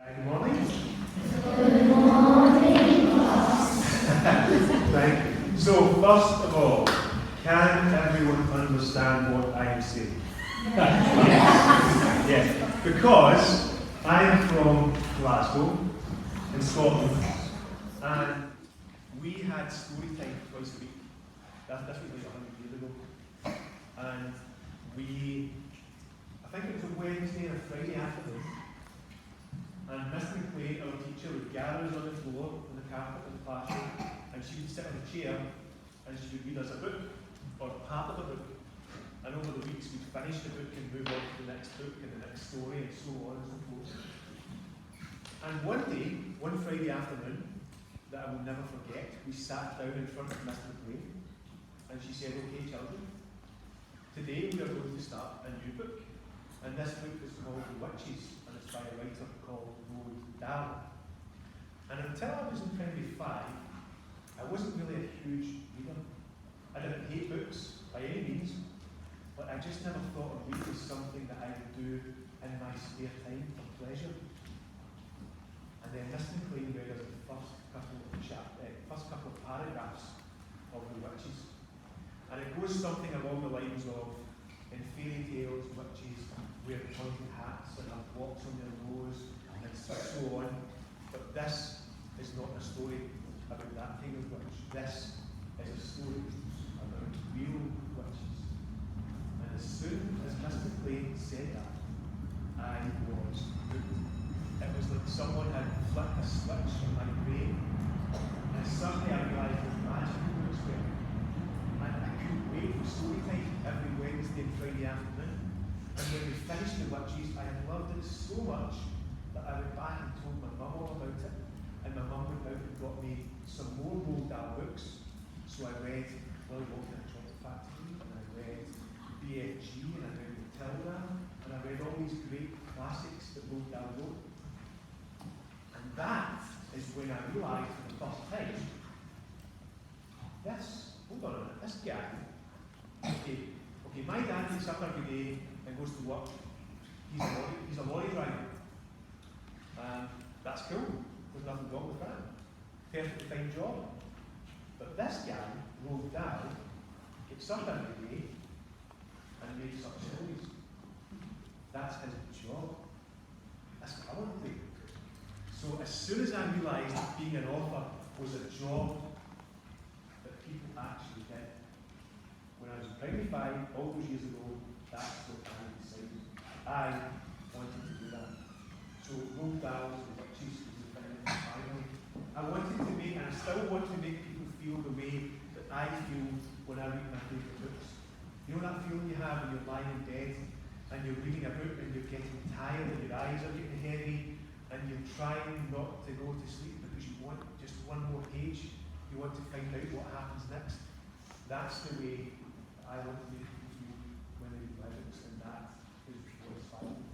Good morning. Good morning, class. Thank you. So, first of all, can everyone understand what I am saying? Yes. Because I am from Glasgow, in Scotland, and we had story time twice a week. This was like 100 years ago. And I think it was a Wednesday and a Friday afternoon, and Miss McLean, our teacher, would gather us on the floor, on the carpet in the classroom, and she would sit on a chair, and she would read us a book, or part of a book. And over the weeks, we'd finish the book and move on to the next book and the next story, and so on and so forth. And one day, one Friday afternoon, that I will never forget, we sat down in front of Miss McLean, and she said, "Okay, children, today we are going to start a new book. And this book is called The Witches, and it's by a writer called Roald Dahl." And until I was in primary 5, I wasn't really a huge reader. I didn't hate books by any means, but I just never thought of reading as something that I would do in my spare time for pleasure. And then Miss McLean read us the first couple of paragraphs of The Witches. And it goes something along the lines of, in fairy tales, witches wear pointed hats and have blocks on their nose and so on. But this is not a story about that kind of witch. This is a story about real witches. And as soon as Miss McLean said that, I was hooked. It was like someone had flicked a switch in my brain, and suddenly I realised what magical books were. And I couldn't wait for story time every Wednesday and Friday afternoon. And when we finished The Witches, I had loved it so much that I went back and told my mum all about it. And my mum went out and got me some more Roald Dahl books. So I read Willy Wonka and the Chocolate Factory, and I read BFG, and I read Matilda, and I read all these great classics that Roald Dahl wrote. And that is when I realised for the first time, hold on a minute, this guy, okay, my dad gets up every day and goes to work. He's a lorry driver. That's cool. There's nothing wrong with that. Perfectly fine job. But this guy, Roald Dahl, gets up every day and makes up stories. That's his job. That's what I want to do. So as soon as I realised that being an author was a job that people actually did, when I was in primary 5, all those years ago, that's what I decided. I wanted to do that. So Roald Dahl's The Witches was the thing that inspired me. I wanted to make, and I still want to make people feel the way that I feel when I read my favourite books. You know that feeling you have when you're lying in bed and you're reading a book and you're getting tired and your eyes are getting heavy and you're trying not to go to sleep because you want just one more page. You want to find out what happens next. That's the way I want to make people feel when they read my books, and that is what inspired me.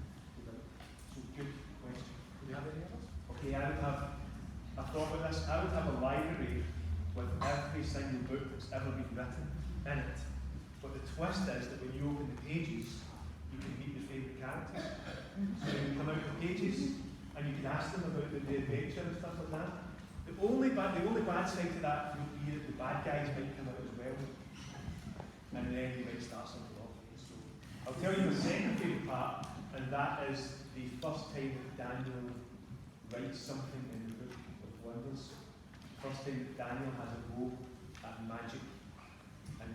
So good question. Do you have any others? Okay, I've thought about this. I would have a library with every single book that's ever been written in it. But the twist is that when you open the pages, you can meet your favourite characters. So you come out the pages, and you can ask them about the adventure and stuff like that. The only bad side to that would be that the bad guys might come out as well. And then you might start something off. So I'll tell you my second favourite part, and that is the first time that Daniel writes something in the Book of Wonders. First time that Daniel has a go at magic, and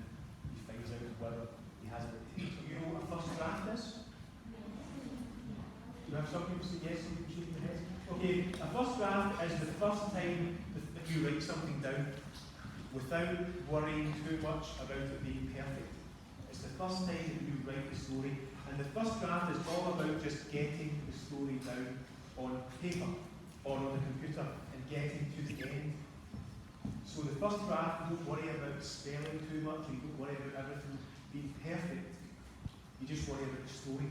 he finds out whether he has what it takes. You know what a first draft is? Do you have some people say yes, some people shake their heads? Okay, a first draft is the first time that you write something down without worrying too much about it being perfect. It's the first time that you write the story, and the first draft is all about just getting the story down on paper or on the computer and getting to the end. So the first draft, you don't worry about spelling too much, you don't worry about everything being perfect. You just worry about the story.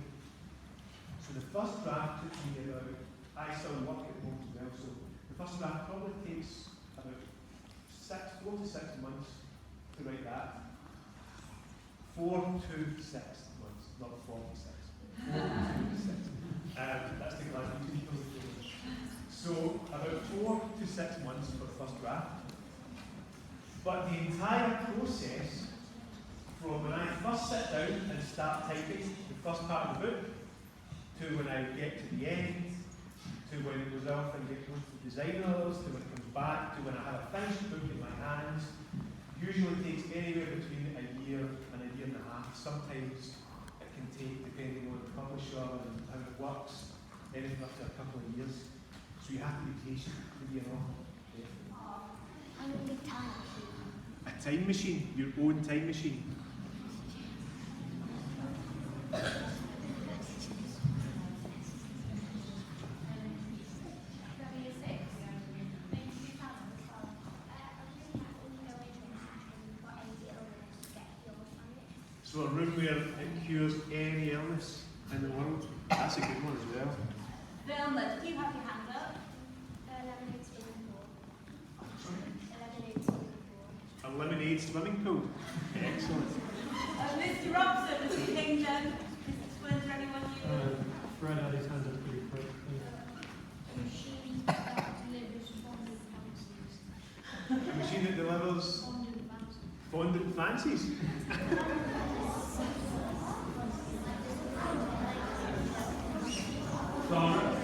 So the first draft took me about, I still work at home as well, so the first draft probably takes about 4 to 6 months to write that. 4 to 6 months, not 46. 4 to 6. That's the Glasgow people. 6 months for the first draft. But the entire process, from when I first sit down and start typing the first part of the book, to when I get to the end, to when it goes off and gets to the designers, to when it comes back, to when I have a finished book in my hands, usually takes anywhere between a year and a year and a half. Sometimes it can take, depending on the publisher and how it works, anything up to a couple of years. So you have to be patient to be an author. I'm a big time. A time machine, your own time machine. So a room where it cures any illness in the world. That's a good one as well. Vilma, do you have your hand up? 11 A lemonade swimming pool. Excellent. Mr. Robson, Mr. Kingdom, Mr. Swins, or anyone you? Fred had his hand up pretty quick. A machine that delivers fondant fancies. Clara.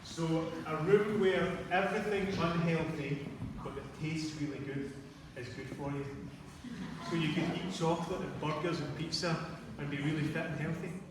So a room where everything unhealthy but that tastes really good is good for you. So you can eat chocolate and burgers and pizza and be really fit and healthy.